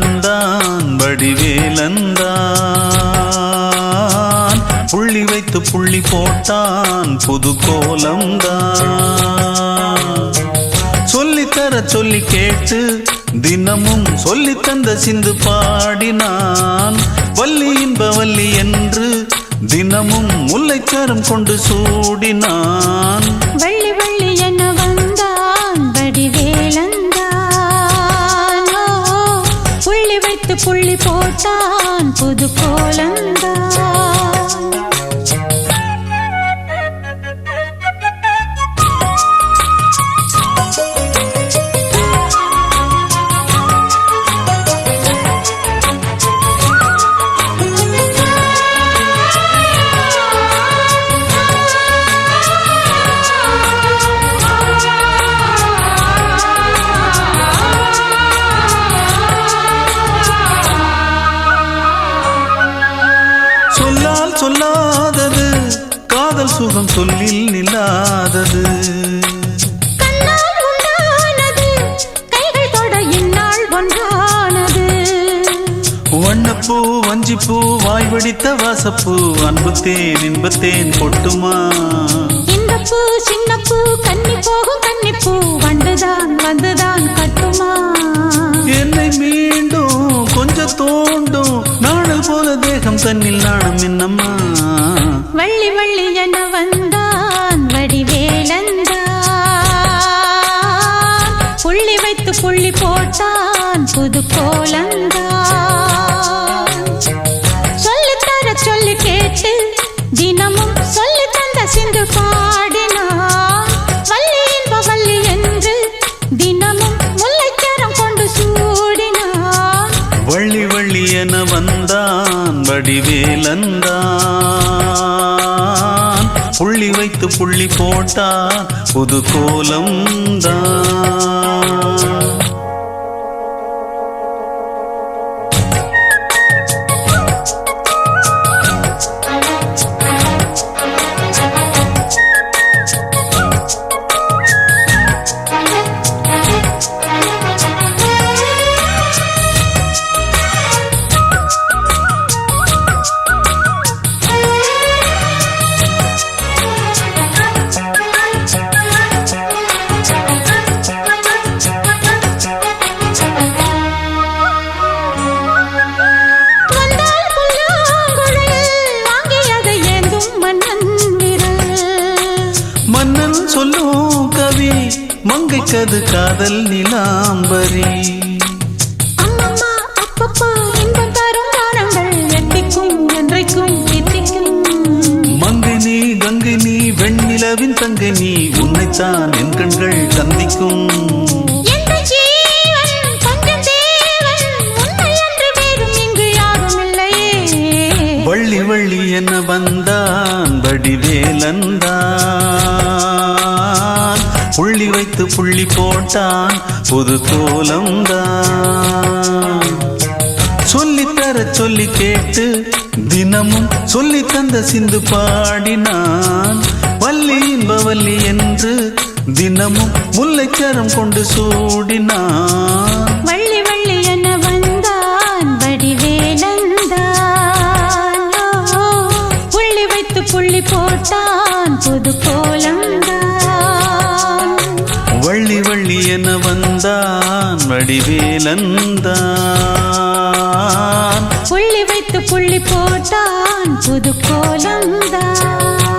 வந்தான் வடிவேலந்தான். புள்ளி வைத்து புள்ளி போட்டான் புது கோலம்தான். சொல்லித்தர சொல்லி கேட்டு தினமும் சொல்லி தந்த சிந்து பாடினான். வள்ளி இன்ப வள்ளி என்று தினமும் முல்லைச்சரம் கொண்டு சூடினான். வள்ளி வள்ளி என வந்தான் வடிவேலந்தான். புள்ளி வைத்து புள்ளி போட்டான் புது கோலந்தான். சொல்லாதது காதல் சுகம் சொல்லில் நில்லாதது. கைகள் தொட இந்நாள் ஒன்றானது. வண்ணப்பூ வஞ்சிப்பூ வாய் வடித்த வாசப்பூ அன்புத்தேன் இன்பத்தேன் கொட்டுமா. இந்த பூ சின்ன பூ கன்னி போகும் கன்னிப்பூ வண்டுதான் வந்துதான் கட்டுமா. என்னை மீண்டும் கொஞ்சம் தோண்டும் நாடல் போல தேகம் தன்னில் நாணம் என்னம்மா. வள்ளி வள்ளி என வந்தான் வடிவேலந்தான். புள்ளி வைத்து புள்ளி போட்டான் புது கோலந்தான். சொல்லித்தர சொல்லி கேட்டு தினமும் சொல்லி தந்த சிந்து பாடினான். வள்ளி இன்ப வள்ளி என்று தினமும் முல்லைச்சரம் கொண்டு சூடினான். வள்ளி வள்ளி என வந்தான் வடிவேலந்தான். புள்ளி வைத்து புள்ளி போட்டான் புது கோலம்தான். மன்னன் சொல்லும் கவி மங்கைக்கது காதல் நிலாம்பரி. அம்மம்மா அப்பப்பா இன்பம் தரும் காரணங்கள் எட்டிக்கும் என்றைக்கும் எட்டிக்கும். மங்கை நீ கங்கை நீ வெண்ணிலவின் தங்கை நீ உன்னைத்தான் என் கண்கள் சந்திக்கும். வள்ளி வள்ளி என வந்தான் வடிவேலந்தான். புள்ளி வைத்து புள்ளி போட்டான் புது கோலம்தான். சொல்லித்தர சொல்லி கேட்டு தினமும் சொல்லி தந்த சிந்து பாடினான். வள்ளி இன்ப வள்ளி என்று தினமும் முல்லைச்சரம் கொண்டு சூடினான். வள்ளி வள்ளி என வந்தான் வடிவேலந்தான். புள்ளி வைத்து புள்ளி போட்டான் புது கோலந்தான். வள்ளி வள்ளி என வந்தான் வடிவேலந்தான். புள்ளி வைத்து புள்ளி போட்டான் புது கோலந்தான்.